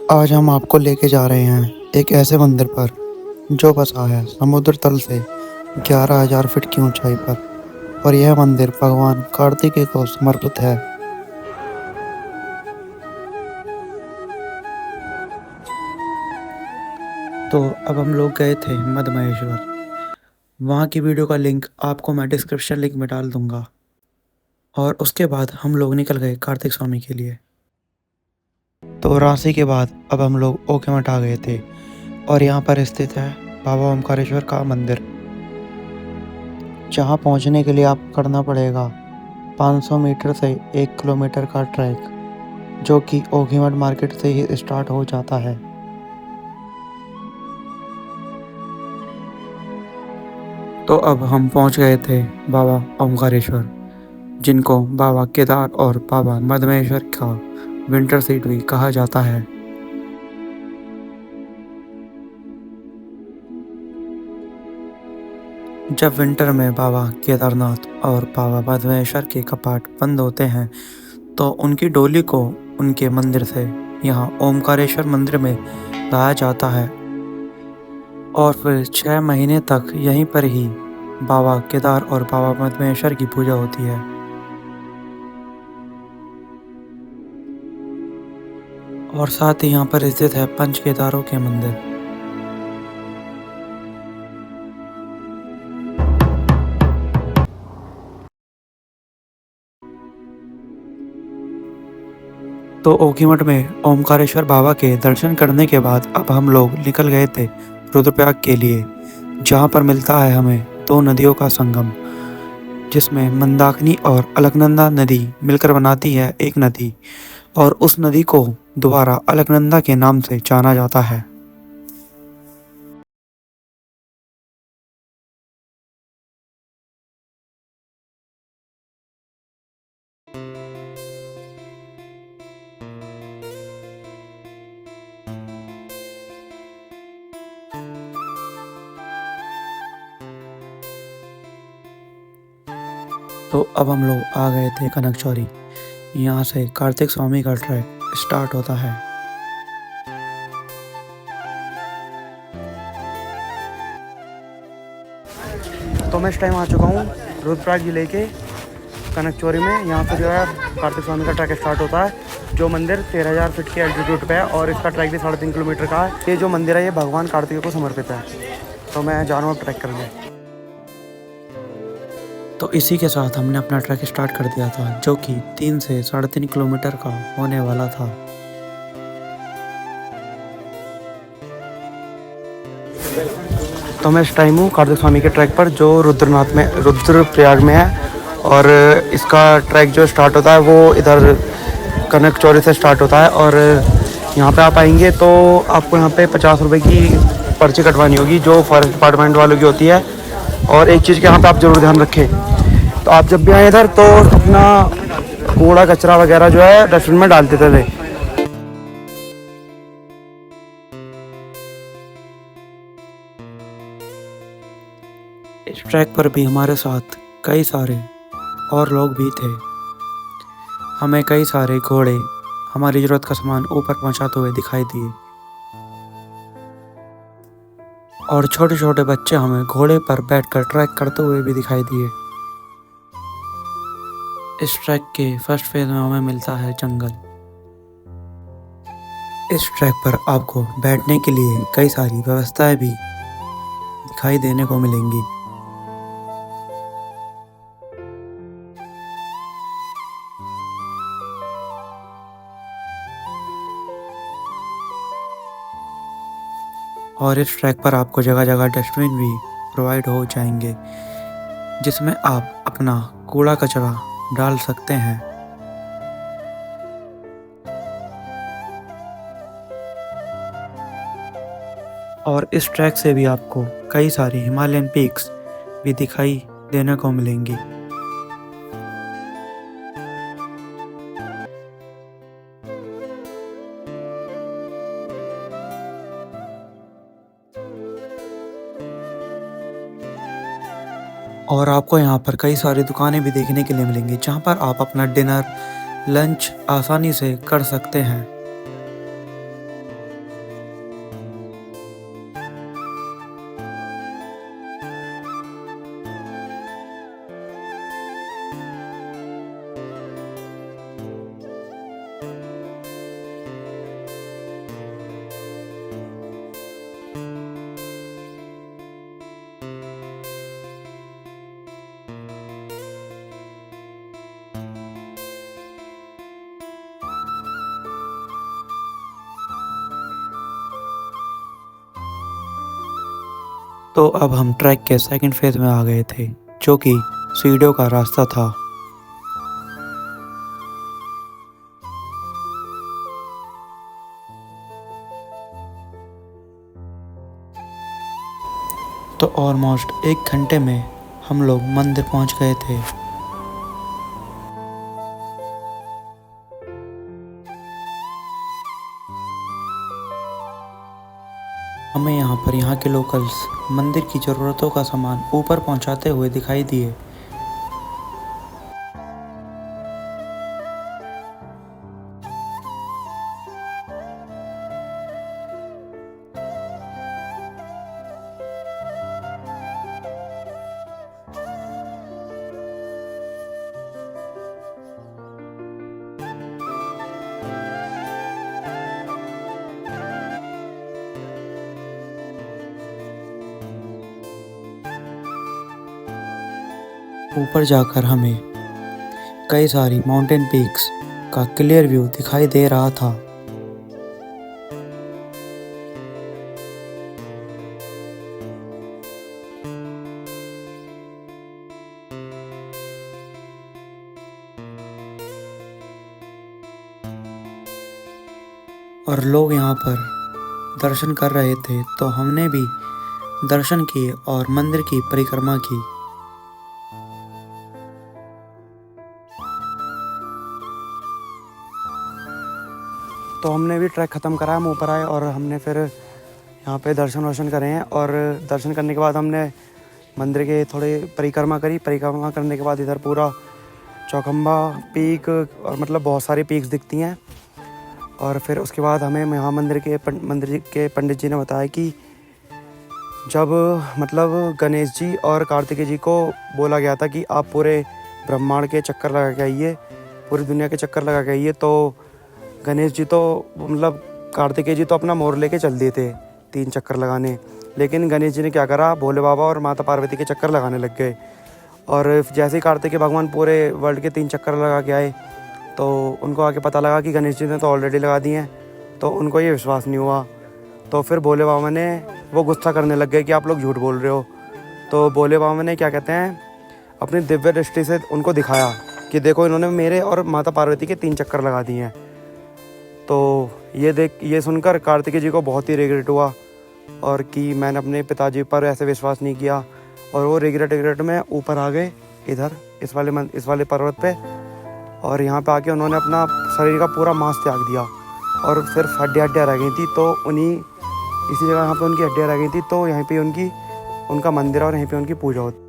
आज हम आपको लेके जा रहे हैं एक ऐसे मंदिर पर जो बसा है समुद्र तल से 11,000 फीट की ऊंचाई पर और यह मंदिर भगवान कार्तिकेय को समर्पित है। तो अब हम लोग गए थे मद्महेश्वर। वहाँ की वीडियो का लिंक आपको मैं डिस्क्रिप्शन लिंक में डाल दूंगा। और उसके बाद हम लोग निकल गए कार्तिक स्वामी के लिए। तो राशि के बाद अब हम लोग ओखे मठ आ गए थे और यहाँ पर स्थित है बाबा ओमकारेश्वर का मंदिर, जहाँ पहुँचने के लिए आपको करना पड़ेगा 500 मीटर से 1 किलोमीटर का ट्रैक, जो कि ओखीमठ मार्केट से ही स्टार्ट हो जाता है। तो अब हम पहुंच गए थे बाबा ओमकारेश्वर, जिनको बाबा केदार और बाबा मद्महेश्वर का विंटर सीट भी कहा जाता है। जब विंटर में बाबा केदारनाथ और बाबा मद्महेश्वर के कपाट बंद होते हैं तो उनकी डोली को उनके मंदिर से यहाँ ओमकारेश्वर मंदिर में लाया जाता है और फिर 6 महीने तक यहीं पर ही बाबा केदार और बाबा मद्महेश्वर की पूजा होती है। और साथ ही यहाँ पर स्थित है पंच केदारों के मंदिर। तो ओखीमठ में ओमकारेश्वर बाबा के दर्शन करने के बाद अब हम लोग निकल गए थे रुद्रप्रयाग के लिए, जहाँ पर मिलता है हमें 2 नदियों का संगम, जिसमें मंदाकिनी और अलकनंदा नदी मिलकर बनाती है एक नदी, और उस नदी को दोबारा अलकनंदा के नाम से जाना जाता है। तो अब हम लोग आ गए थे कनकचौरी। यहाँ से कार्तिक स्वामी का ट्रैक स्टार्ट होता है। तो मैं इस टाइम आ चुका हूँ रुद्रप्रयाग जिले के कनकचौरी में। यहाँ से जो है कार्तिक स्वामी का ट्रैक स्टार्ट होता है, जो मंदिर 13,000 फीट की एल्टीट्यूड पे है और इसका ट्रैक भी 3.5 किलोमीटर का है। ये जो मंदिर है ये भगवान कार्तिकेय को समर्पित है। तो मैं जा रहा हूँ ट्रैक करने। तो इसी के साथ हमने अपना ट्रैक स्टार्ट कर दिया था, जो कि 3 से 3.5 किलोमीटर का होने वाला था। तो मैं इस टाइम हूँ कार्तिक स्वामी के ट्रैक पर, जो रुद्रप्रयाग में है। और इसका ट्रैक जो स्टार्ट होता है वो इधर कनकचौरी से स्टार्ट होता है। और यहाँ पे आप आएंगे तो आपको यहाँ पे 50 रुपये की पर्ची कटवानी होगी, जो फॉरेस्ट डिपार्टमेंट वालों की होती है। और एक चीज़ का यहाँ पे आप ज़रूर ध्यान रखें, तो आप जब भी आए इधर तो अपना कूड़ा कचरा वगैरह जो है डस्टबिन में डाल देते थे। इस ट्रैक पर भी हमारे साथ कई सारे और लोग भी थे। हमें कई सारे घोड़े हमारी ज़रूरत का सामान ऊपर पहुंचाते हुए दिखाई दिए, और छोटे छोटे बच्चे हमें घोड़े पर बैठकर ट्रैक करते हुए भी दिखाई दिए। इस ट्रैक के फर्स्ट फेज में हमें मिलता है जंगल। इस ट्रैक पर आपको बैठने के लिए कई सारी व्यवस्थाएं भी दिखाई देने को मिलेंगी। और इस ट्रैक पर आपको जगह जगह डस्टबिन भी प्रोवाइड हो जाएंगे, जिसमें आप अपना कूड़ा कचरा डाल सकते हैं। और इस ट्रैक से भी आपको कई सारी हिमालयन पीक्स भी दिखाई देने को मिलेंगी। और आपको यहाँ पर कई सारी दुकानें भी देखने के लिए मिलेंगी, जहाँ पर आप अपना डिनर लंच आसानी से कर सकते हैं। तो अब हम ट्रैक के सेकंड फेज में आ गए थे, जो कि सीढ़ियों का रास्ता था। तो ऑलमोस्ट 1 घंटे में हम लोग मंदिर पहुंच गए थे। हमें यहाँ के लोकल्स मंदिर की ज़रूरतों का सामान ऊपर पहुंचाते हुए दिखाई दिए। ऊपर जाकर हमें कई सारी माउंटेन पीक्स का क्लियर व्यू दिखाई दे रहा था। और लोग यहाँ पर दर्शन कर रहे थे, तो हमने भी दर्शन किए और मंदिर की परिक्रमा की। तो हमने भी ट्रैक ख़त्म करा, हम ऊपर आए और हमने फिर यहाँ पे दर्शन वर्शन करे हैं। और दर्शन करने के बाद हमने मंदिर के थोड़े परिक्रमा करी। परिक्रमा करने के बाद इधर पूरा चौखंबा पीक और मतलब बहुत सारी पीक्स दिखती हैं। और फिर उसके बाद हमें यहाँ मंदिर के पंडित जी ने बताया कि जब मतलब गणेश जी और कार्तिकेय जी को बोला गया था कि आप पूरे ब्रह्मांड के चक्कर लगा के आइए, पूरी दुनिया के चक्कर लगा के आइए, तो गणेश जी तो मतलब कार्तिकेय जी तो अपना मोर लेके चल दिए थे 3 चक्कर लगाने। लेकिन गणेश जी ने क्या करा, भोले बाबा और माता पार्वती के चक्कर लगाने लग गए। और जैसे ही कार्तिकेय भगवान पूरे वर्ल्ड के 3 चक्कर लगा के आए, तो उनको आके पता लगा कि गणेश जी ने तो ऑलरेडी लगा दिए हैं, तो उनको ये विश्वास नहीं हुआ। तो फिर भोले बाबा ने वो गुस्सा करने लग गए कि आप लोग झूठ बोल रहे हो। तो भोले बाबा ने क्या कहते हैं, अपनी दिव्य दृष्टि से उनको दिखाया कि देखो इन्होंने मेरे और माता पार्वती के 3 चक्कर लगा दिए हैं। तो ये सुनकर कार्तिकेय जी को बहुत ही रिग्रेट हुआ और कि मैंने अपने पिताजी पर ऐसे विश्वास नहीं किया। और वो रिग्रेट में ऊपर आ गए इधर इस वाले पर्वत पे। और यहाँ पे आके उन्होंने अपना शरीर का पूरा मांस त्याग दिया और सिर्फ हड्डियाँ रह गई थी। तो इसी जगह यहाँ पे उनकी हड्डियाँ रह गई थी, तो यहीं पे उनका मंदिर है और यहीं पे उनकी पूजा होती।